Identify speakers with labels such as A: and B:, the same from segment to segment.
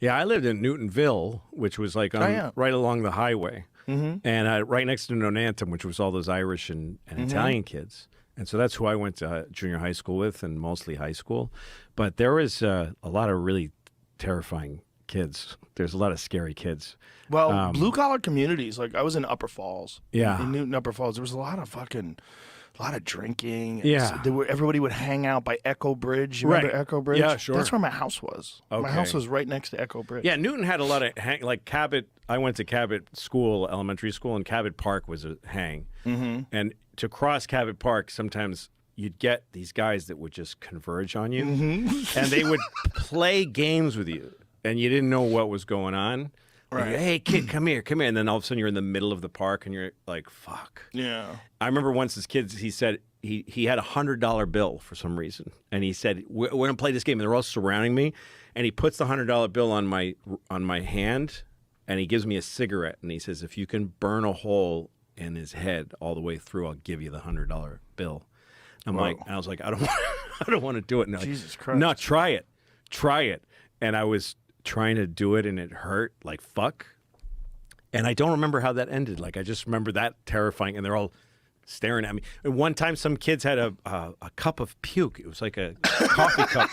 A: Yeah, I lived in Newtonville, which was like on, right along the highway, and right next to Nonantum, which was all those Irish and Italian kids. And so that's who I went to junior high school with, and mostly high school. But there was a lot of really terrifying kids. There's a lot of scary kids.
B: Well, blue-collar communities, like I was in Upper Falls.
A: Yeah.
B: In Newton, Upper Falls, there was a lot of drinking.
A: Yeah.
B: Everybody would hang out by Echo Bridge. You remember Echo Bridge?
A: Yeah, sure.
B: That's where my house was.
A: Okay.
B: My house was right next to Echo Bridge.
A: Yeah, Newton had a lot of like Cabot. I went to Cabot School, elementary school, and Cabot Park was a hang. And to cross Cabot Park, sometimes you'd get these guys that would just converge on you, and they would play games with you, and you didn't know what was going on. Right. Hey, kid, come here. And then all of a sudden you're in the middle of the park, and you're like, fuck.
B: Yeah.
A: I remember once as kids, he said he had $100 bill for some reason, and he said, we're going to play this game, and they're all surrounding me, and he puts the $100 bill on my hand, and he gives me a cigarette, and he says, if you can burn a hole in his head all the way through, I'll give you the $100 bill. I was like, I don't want to do it. No,
B: Jesus Christ.
A: No, try it. And I was trying to do it, and it hurt like fuck. And I don't remember how that ended. Like, I just remember that terrifying, and they're all staring at me. And one time, some kids had a cup of puke. It was like a coffee cup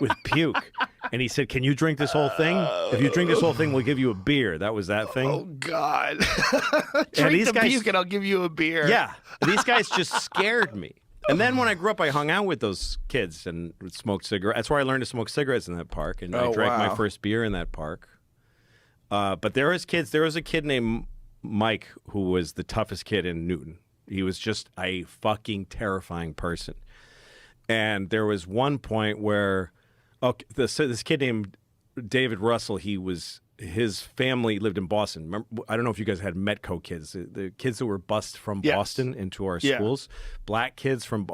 A: with puke. And he said, can you drink this whole thing? If you drink this whole thing, we'll give you a beer. That was that thing.
B: Oh, God. Drink the puke, and I'll give you a beer.
A: Yeah. These guys just scared me. And then when I grew up, I hung out with those kids and smoked cigarettes. That's where I learned to smoke cigarettes in that park. And I drank my first beer in that park. But there was a kid named Mike who was the toughest kid in Newton. He was just a fucking terrifying person. And there was one point where this kid named David Russell, his family lived in Boston. Remember, I don't know if you guys had Metco kids, the kids that were bused from Boston into our schools. All black kids from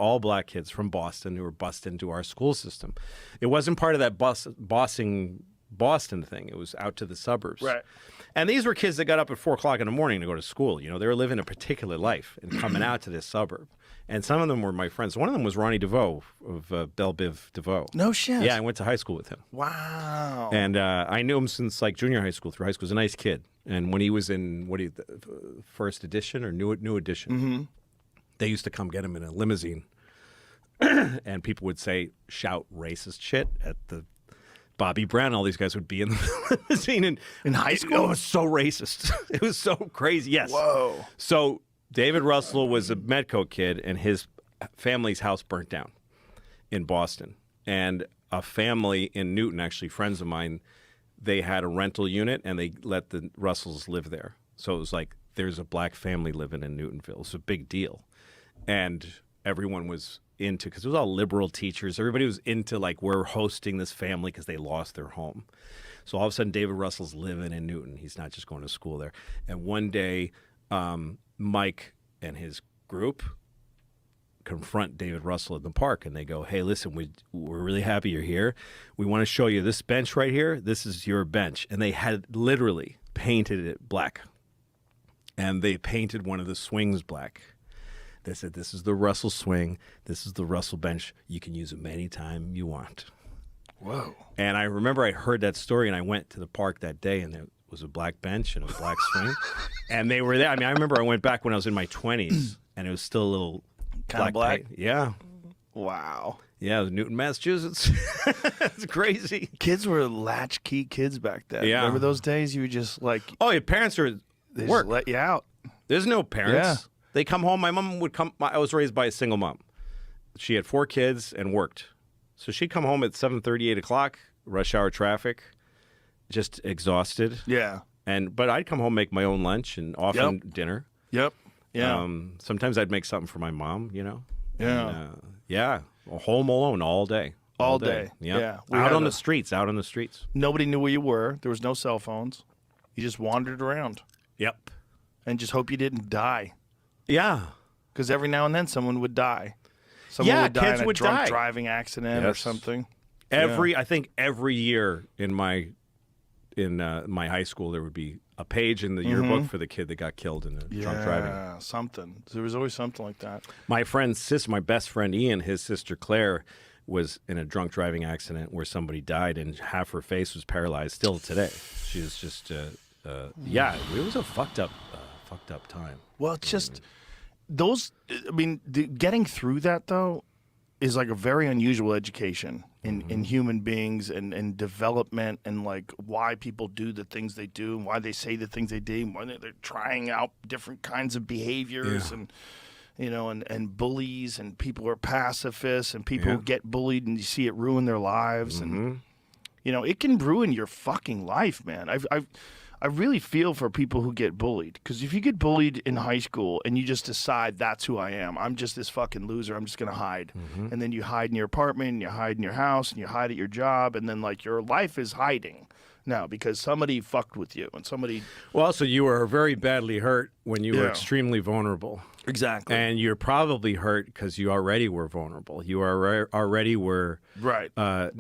A: Boston who were bused into our school system. It wasn't part of that bossing Boston thing. It was out to the suburbs.
B: Right.
A: And these were kids that got up at 4 o'clock in the morning to go to school. You know, they were living a particular life and coming out to this suburb. And some of them were my friends. One of them was Ronnie DeVoe of Belle Biv DeVoe.
B: No shit.
A: Yeah, I went to high school with him.
B: Wow.
A: And I knew him since like junior high school through high school. He was a nice kid. And when he was in first edition or new edition, they used to come get him in a limousine. And people would shout racist shit at the Bobby Brown. All these guys would be in the limousine.
B: In high school?
A: It was so racist. It was so crazy. Yes.
B: Whoa.
A: So David Russell was a Medco kid, and his family's house burnt down in Boston. And a family in Newton, actually friends of mine, they had a rental unit, and they let the Russells live there. So it was like, there's a black family living in Newtonville. It's a big deal. And everyone was into, because it was all liberal teachers. Everybody was into, like, we're hosting this family because they lost their home. So all of a sudden, David Russell's living in Newton. He's not just going to school there. And one day, Mike and his group confront David Russell in the park, and they go, hey, listen, we're really happy you're here. We want to show you this bench right here. This is your bench. And they had literally painted it black. And they painted one of the swings black. They said, this is the Russell swing. This is the Russell bench. You can use them anytime you want.
B: Whoa.
A: And I remember I heard that story, and I went to the park that day, and there was a black bench and a black swing. And they were there. I mean, I remember I went back when I was in my 20s, and it was still a little
B: kind of black.
A: Paint. Yeah.
B: Wow.
A: Yeah, it was Newton, Massachusetts. It's crazy.
B: Kids were latchkey kids back then.
A: Yeah.
B: Remember those days? You would just like...
A: Oh, your parents were
B: They
A: work.
B: just let you out.
A: There's no parents.
B: Yeah.
A: They come home. My mom would come. I was raised by a single mom. She had 4 kids and worked. So she'd come home at 7:30, 8 o'clock, rush hour traffic, just exhausted.
B: Yeah.
A: But I'd come home, make my own lunch, and often dinner.
B: Yep. Yeah.
A: Sometimes I'd make something for my mom, you know.
B: Yeah.
A: And, yeah. Home alone all day.
B: All day.
A: Yep.
B: Yeah.
A: Out on the streets.
B: Nobody knew where you were. There was no cell phones. You just wandered around.
A: Yep.
B: And just hope you didn't die.
A: Yeah.
B: Because every now and then someone would die. Someone would die
A: kids
B: in a
A: would
B: drunk
A: die.
B: driving accident or something.
A: I think every year in my high school there would be a page in the yearbook for the kid that got killed in drunk driving.
B: Yeah, something. There was always something like that.
A: My best friend Ian, his sister Claire, was in a drunk driving accident where somebody died and half her face was paralyzed still today. She was just, yeah, it was a fucked up time.
B: Well, it's just those. I mean, getting through that though is like a very unusual education in human beings and development and like why people do the things they do and why they say the things they do, and why they're trying out different kinds of behaviors and. You know, and bullies and people who are pacifists and people who get bullied and you see it ruin their lives. And, you know, it can ruin your fucking life, man. I really feel for people who get bullied. Because if you get bullied in high school and you just decide that's who I am, I'm just this fucking loser, I'm just going to hide. And then you hide in your apartment and you hide in your house and you hide at your job. And then, like, your life is hiding now because somebody fucked with you and somebody...
A: Well, so you were very badly hurt when you were extremely vulnerable.
B: Exactly.
A: And you're probably hurt because you already were vulnerable. You already were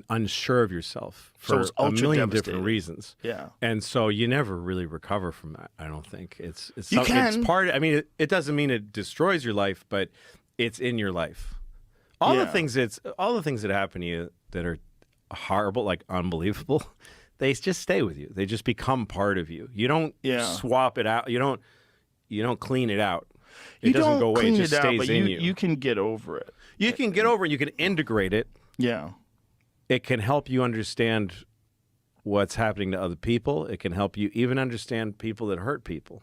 A: unsure of yourself for a million different reasons.
B: Yeah.
A: And so you never really recover from that, I don't think. It's
B: can.
A: I mean, it doesn't mean it destroys your life, but it's in your life. All the things that happen to you that are horrible, like unbelievable, they just stay with you. They just become part of you. You don't swap it out. You don't clean it out. It doesn't go away. It just stays in you.
B: You can get over it.
A: You can get over it. You can integrate it.
B: Yeah.
A: It can help you understand what's happening to other people. It can help you even understand people that hurt people.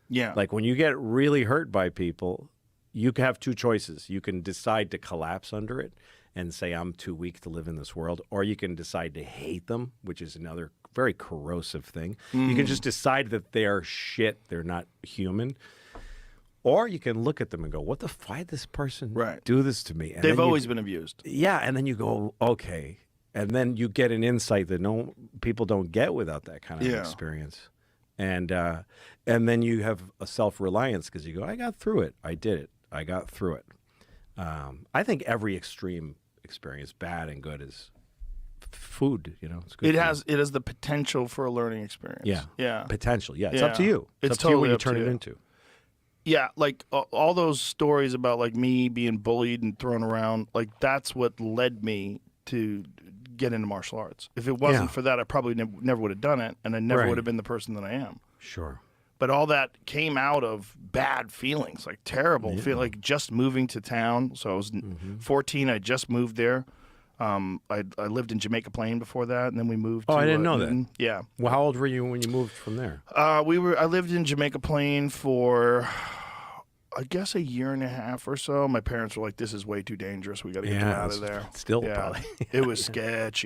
B: Yeah.
A: Like when you get really hurt by people, you can have two choices. You can decide to collapse under it and say, I'm too weak to live in this world. Or you can decide to hate them, which is another very corrosive thing. You can just decide that they're shit. They're not human. Or you can look at them and go, what the fuck, why did this person do this to me? And
B: they've always been abused.
A: Yeah, and then you go, okay. And then you get an insight that people don't get without that kind of experience. And then you have a self-reliance because you go, I got through it. I did it. I got through it. I think every extreme experience, bad and good, is food. You know, it's good.
B: It has the potential for a learning experience.
A: Yeah. Potential. Yeah. It's up to you. It's up to you what you turn it into.
B: Yeah, like all those stories about like me being bullied and thrown around, like that's what led me to get into martial arts. If it wasn't for that, I probably never would have done it, and I never would have been the person that I am.
A: Sure.
B: But all that came out of bad feelings, like terrible feel, like just moving to town. So I was 14. I just moved there. I lived in Jamaica Plain before that, and then we moved.
A: I didn't know that.
B: Yeah.
A: Well, how old were you when you moved from there?
B: I lived in Jamaica Plain for, I guess, a year and a half or so. My parents were like, "This is way too dangerous. We got to get you out of there."
A: Still, probably.
B: It was sketchy.